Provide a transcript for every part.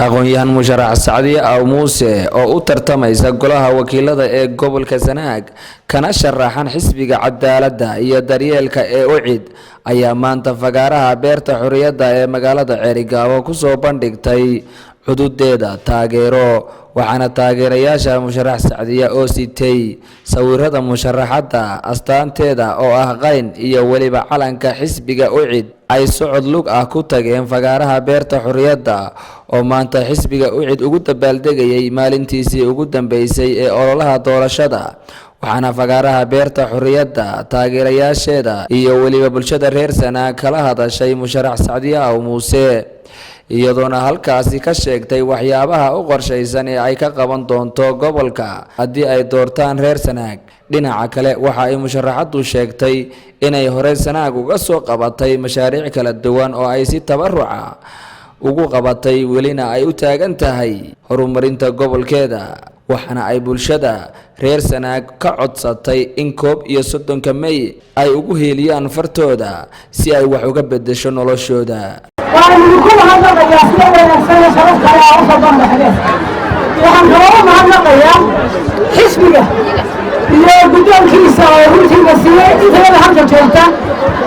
aqoon-yahan musharax Sacdiye Aw Muuse oo u tartamaysa golaha wakiilada ee gobolka Sanaag kana sharaxan xisbiga cadaaladda iyo daryeelka ee UCID ayaa maanta fagaaraha beerta xuriyadda ee magaalada Ceerigaabo ku soo bandhigtay xuduudeeda taageero waxaana taageerayaasha musharax Sacdiye oo sitay sawirada musharaxada astaanteeda oo ah qayn iyo waliba calanka xisbiga UCID ay socod lug ah ku tageen fagaaraha beerta xuriyadda oo maanta xisbiga UCID ugu dabaaldegayay maalintiisii ugu dambeysay ee ololaha doorashada waxaana fagaaraha beerta xuriyadda taageerayaasheeda iyo waliba bulshada reer Sanaag kala hadashay musharax Sacdiye Aw Muuse iyadoona halkaasi ka sheegtay waxyaabaha u qorshaysan ee ay ka qaban doonto gobolka haddii ay doortaan reer Sanaag dhinaca kale waxa ay musharaxadu sheegtay inay hore Sanaag uga soo qabatay mashaariic kala duwan oo ay si tabaruca ugu qabatay welina ay u taagan tahay horumarinta gobolkeeda waxaana ay bulshada reer Sanaag ka codsatay in 31 May ay ugu heeliyaan fartooda si ay wax uga bedesho noloshooda وأنا هذا قياس ولا سنة شرف كلا أوصل بحدث وعن كلام هذا قياس حسبه اللي بدون كيسة وروتي بسيء إذا هذا هم جوتا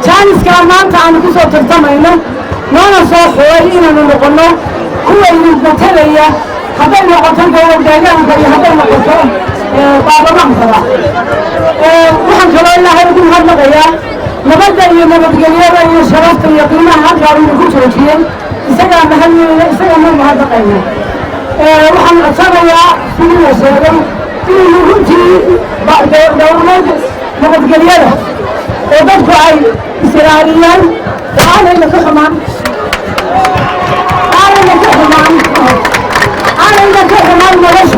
كان إسكان ما أنت عن كوسة ترتمينا وانا صاح وين أنا نقولنا هو اللي بتليه هذا اللي قتل جوا الدجاج هذا اللي قتل بابا مهلا وعن كلام الله يقول هذا قياس نبدأ نبدأ شرفت يقينا هذا من كل شيء إذا مهم إذا ما هذا قيمة وحن أصلا في المسيرة في نهوتي بعد دورات نبدأ له وبدأ أي إسرائيليان أنا اللي كمان ملاش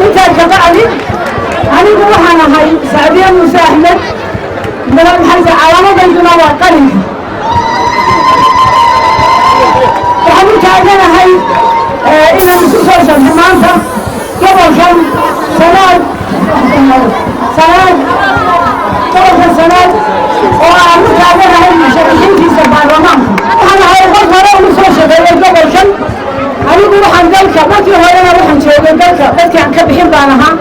أنت كبعدي أنا بروح أنا هاي سعدية مساهمة من الحاجة علامة عندنا وقليل يعني كأننا هاي إلى مسوسة زمانها قبل كم سنة وأنا كأننا هاي مشاركين في البرلمان أنا هاي قبل مسوسة قبل كم أنا بروح عند ذلك ما في هاي أنا بروح نشوف ذلك بس كان كبير بانها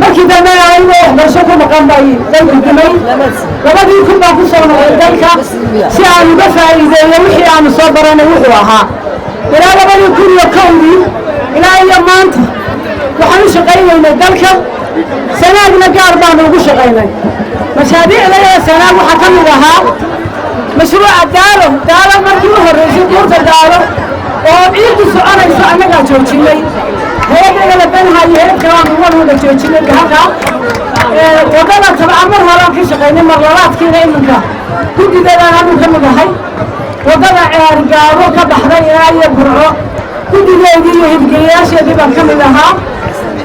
ما كده ما أنا بشوفه مقام باي ذلك الجميل لما بيكون باقي صورنا ذلك سأل بفع إذا يوحي عن صبرنا وحوها إلى لما يكون يكوني إلى أيام ما أنت وحنا شقينا من ذلك سنة قاربان وقش شقينا مشاريع لنا سنة وحكمنا لها مشروع دارو مركوه الرئيس دورة دارو وعيد سؤالنا قاعد جوجيني هذا اللي بينها هي كلام هو اللي جوجيني هذا وقال تبع أمر هلا في شقينا مرات كذا إنك كل ذا أنا مكمل هاي وقال عرقاو كبحرين يا برعو كل ذا يجي يجياش يجي بكمل لها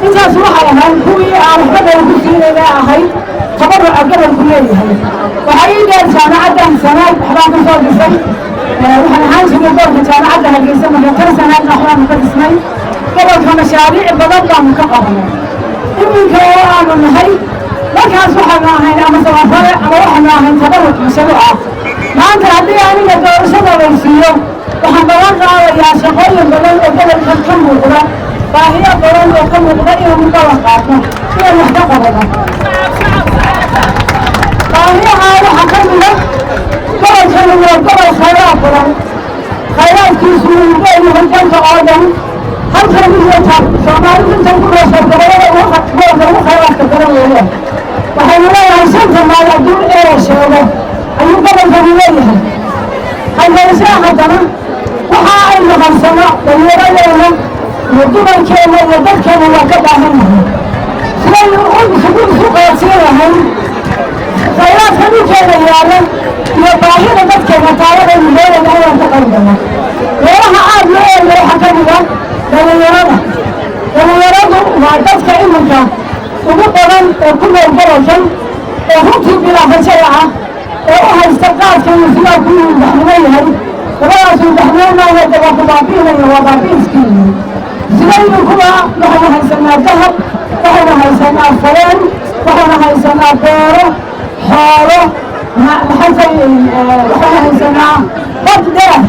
أنت أسمع على هاي كوي أعرف بدأ يقولين لا هاي تبرع قبل كل هاي وحيد سنة عدا سنة حرام صار بسنة وحنا عايش نقول كان عدا هالجسم من كل سنة نحن كل سنة قبل كمشاريع بدأ مكقبنا إنك أنا من هاي ما كان سبحانه هنا مثلا فرع روحنا هن تبرك مشروعه ما أنت هدي يعني يدور شباب ويسيو وحنا يا شقي بدل بدل كم مدة فهي بدل كم مدة يوم متوقعنا هي محتقرة فهي هاي حكمنا قبل كانوا قبل خيرات كيسون بينهم كم آدم هل كانوا يتعب سامعين من تقول سبحانه وخيرات كثيرة waxay leeyahay ma adduun ee sheego ayuu gobolka leeyahay hay'adaha haddana waxa ay noqonsana dhalinyarada iyo dumarkeena iyo dadkeena waa ka baahan yihiin siday u qaadsiinahay khayraadka dhulkeena yaala iyo baahida dadkeena taalada midoobay ayaan ka qaybgalnay meelaha aad loo eegayo waxaa ka mid ah dhalinyaradu waa dadka iminka ugu badan oo ku nool gobolkan oo runtii bilaafajada ah oo u haysta qaadka iyo sidaa ku madaxnimo yahay labadaas madaxnimona waa baabiinaya waa baabiinskii sidaynu kuwa waxaynu haysanaa dahab waxaynu haysanaa fareen waxaynu haysanaa beero xoolo waxaynu haysanaa bad dheer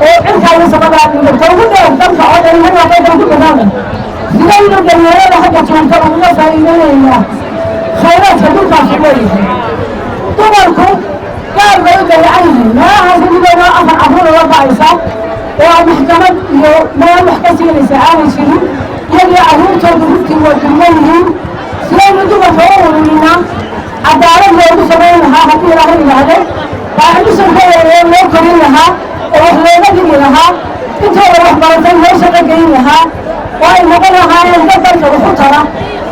oo cirkaa iyo sababaa dhigata ugu dheer dalka sidaynu dhalinyarada hadda joogta uga faa'iideynaynaa khayraadka dhulkaas u leeyahay dumarku gaar bay u dayacan yihiin meelahaas idigoona afar caruur la ba'aysa oo aan maxkamad iyo meel wax ka siinaysa aanay jirin iyagii carruurtooda runtii waa dulman yihiin sidaynu dumarka u ururinaa cadaalad loogu samayn lahaa haddii ilaahay yidhaahdo baaxmishankooda loo korin lahaa oo wax looga dhigi lahaa intooda waxbaratay loo shaqo gelin lahaa oo ay noqon lahaayeen dad dalka wax u tara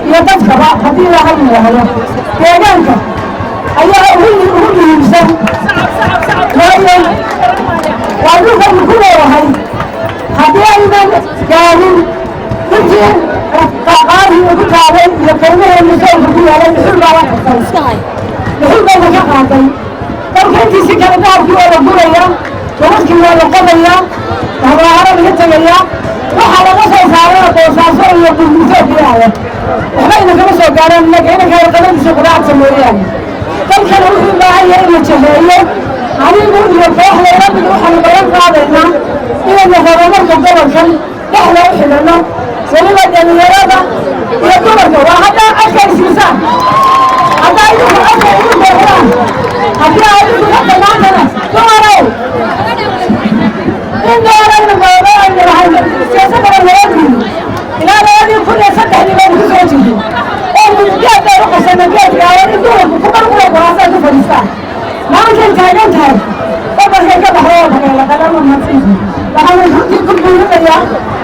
iyo dadkaba haddii ilaahay yidhaahdo deegaanka ayaa ugu muhiimsan waayo waa dhulkaynu ku leeyahay haddii aynan gaadin runtii qaaqaadii ugu taaday iyo kaymaheenu soolka ku yaalay dhuxul baa la qabtay dhuxul bayna ka qaaday dalka intiisi kale dahabkii waa la guraya gabadhkii waa la qodayaa habaaharo laga tegayaa waxaa laga soo saarana boosaaso iyo bulbuutookiyaaya waxbayna kama soo gaareen innaga inanka qaladiisa quraacadsa mooyaane dalkana wuxuu u baahan yahay in la jaheeyo anigu iyo kooxdayda mid waxaanu balan qaadaynaa inaynu horumarka gobolkan dhexda u xidhanno weliba dhalinyarada iyo dumarka waa haddaa codka isiisaan haddaa idinku codka igu dooxdaan haddii aa idinku ka damaantana dumarow in dooraynu goobooaynu lahay siyaasadana nabadgeli ilaa 2003 baynu ku soo jirnay oo geed bay u qabsana geedkaawan in dumarku ku markula golaasay ku fadhiistaan maantay taagan tahay gobolkay ka baxdo oo dhaqeelaqadama masiifi waxaanu runtii ku buurinayaa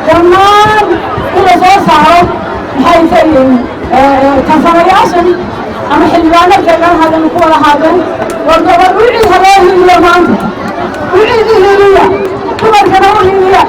dhammaan in la soo saaro maxay tahiin tansanayaashan ama xildhibaano deegaan hadan ku wada haadeen war gobol wicii haloo hiliyo maanta wicii hiliya dumarkana u hiliya